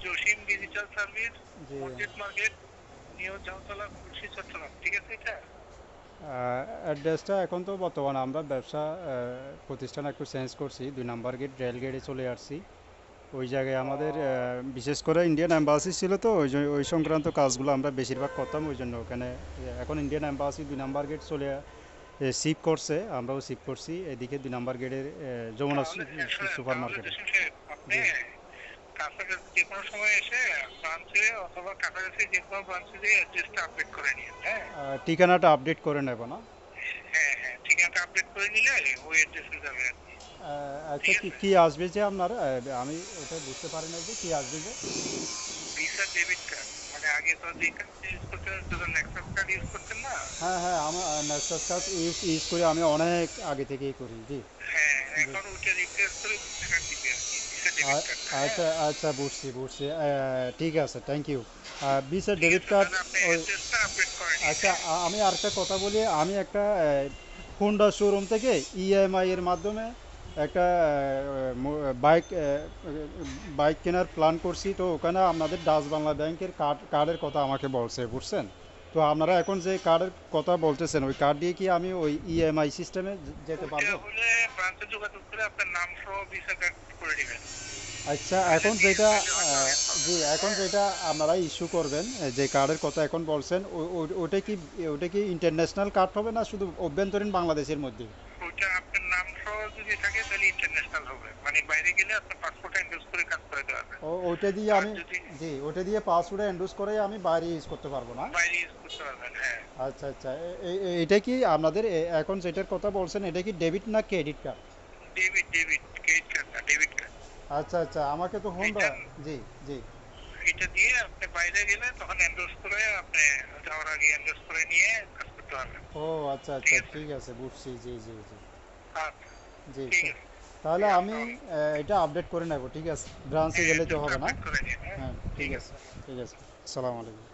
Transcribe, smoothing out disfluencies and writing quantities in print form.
Jasim digital service, জি। মসজিদ market, new Jamtala, খুলশী, চট্টগ্রাম। ঠিক আছে এটা? অ্যাড্রেসটা এখন তো বর্তমানে আমরা ব্যবসা প্রতিষ্ঠান একটু চেঞ্জ করছি, 2 নম্বর গেট রেল গেটে চলে আসছি। ওই জায়গায় ও আমাদের বিশেষ করে ইন্ডিয়ান এম্বাসি ছিল, তো ওই সংক্রান্ত কাজগুলো আমরা বেশিরভাগ করতাম, ওই জন্য ওখানে এখন ইন্ডিয়ান এম্বাসি 2 নম্বর গেট চলে শিফট করছে, আমরাও শিফট করছি এদিকে 2 নম্বর গেটের যমুনা তাহলে শোনেন, সুপার তাহলে মার্কেটে। জসিম সাহেব আপনি জি। কাছাকাছি যে কোনো সময় এসে ব্রাঞ্চে অথবা কাছাকাছি যে কোনো ব্রাঞ্চে দিয়ে অ্যাড্রেসটা আপডেট করে নিন। হ্যাঁ, ঠিকানাটা আপডেট করে নেব না? হ্যাঁ, হ্যাঁ, ঠিকানাটা আপডেট করে নিলে ওই অ্যাড্রেসে যাবে আর কি। আচ্ছা, ঠিক কি আছে? কি আসবে যে আপনার, আমি ওটা বুঝতে পারি না যে কি আসবে যে। ভিসা ডেবিট কার্ড, মানে আগে তো যে কার্ড ইউজ করতেন সেটা নেক্সাস কার্ড ইউজ করতেন না? হ্যাঁ, হ্যাঁ, আমার নেক্সাস কার্ড ইউজ করি, আমি অনেক আগে থেকেই করি। জি। হ্যাঁ, জি। এখন ওইটা রিপ্লেস করে ভিসা কার্ড দিবে আর কি, ভিসা ডেবিট কার্ড। হ্যাঁ, আচ্ছা, আচ্ছা, বুঝছি, বুঝছি। ঠিক আছে, থ্যাংক ইউ। ভিসা ঠিক ডেবিট আছে, কার্ড। তাহলে আপনি ওই। অ্যাড্রেসটা আপডেট করে নিন। আচ্ছা, হ্যাঁ, আমি আরেকটা কথা বলি, আমি একটা হোন্ডা শোরুম থেকে ইএমআই এর মাধ্যমে একটা বাইক বাইক কেনার প্ল্যান করছি, তো ওখানে আপনাদের ডাচ বাংলা ব্যাংকের কার্ডের কথা আমাকে বলছে, বুঝছেন? তো আপনারা এখন যে কার্ডের কথা বলতেছেন, ওই কার্ড দিয়ে কি আমি ওই ইএমআই সিস্টেমে যেতে ওইটা পারবো? হলে ব্রাঞ্চে যোগাযোগ করে আপনার নাম সহ ভিসা কার্ড করে নেবেন। আচ্ছা, তাহলে এখন নিয়ে যেটা তাহলে হয়তো আগে পাবেন। জি, এখন হ্যাঁ, যেটা আপনারা ইস্যু করবেন, যে কার্ডের কথা এখন বলছেন, ওটা কি ইন্টারন্যাশনাল কার্ড হবে না শুধু অভ্যন্তরীণ বাংলাদেশের মধ্যে? ওইটা আপনার নাম সহ যদি থাকে তাহলে ইন্টারন্যাশনাল হবে, মানে বাইরে গেলে আপনার পাসপোর্ট এন্ডোজ করে কাজ করে দেওয়া হবে। ওইটা দিয়ে আর আমি, যদি জি, ওইটা দিয়ে পাসওয়ার্ড এন্ডোজ করে আমি বাইরে ইউজ করতে পারবো না? বাইরে ইউজ করতে পারবেন। হ্যাঁ, আচ্ছা, আচ্ছা, এটা কি আপনাদের এখন যেটার কথা বলছেন, এটা কি ডেবিট না credit card? Debit, debit, credit card না, ডেবিট কার্ড। আচ্ছা, আচ্ছা, আমাকে তো হোন্ডা। এটা জি। জি। এটা দিয়ে আপনি বাইরে গেলে তখন এন্ডোজ করে আপনি যাওয়ার আগে এন্ডোজ করে নিয়ে কাজ করতে পারবেন। ও, আচ্ছা, ঠিক আচ্ছা, আছে? ঠিক আছে, বুঝছি। জি, জি, জি। আচ্ছা, জি, ঠিক আছে। তাহলে আমি আসসালামু আলাইকুম। এটা আপডেট করে নেব, ঠিক আছে? ব্রাঞ্চে হ্যাঁ, গেলে তো অ্যাড্রেসটা হবে না? আপডেট করে নিন। হ্যাঁ, হ্যাঁ, ঠিক ঠিক আছে, আছে। ঠিক আছে। আসসালামু আলাইকুম।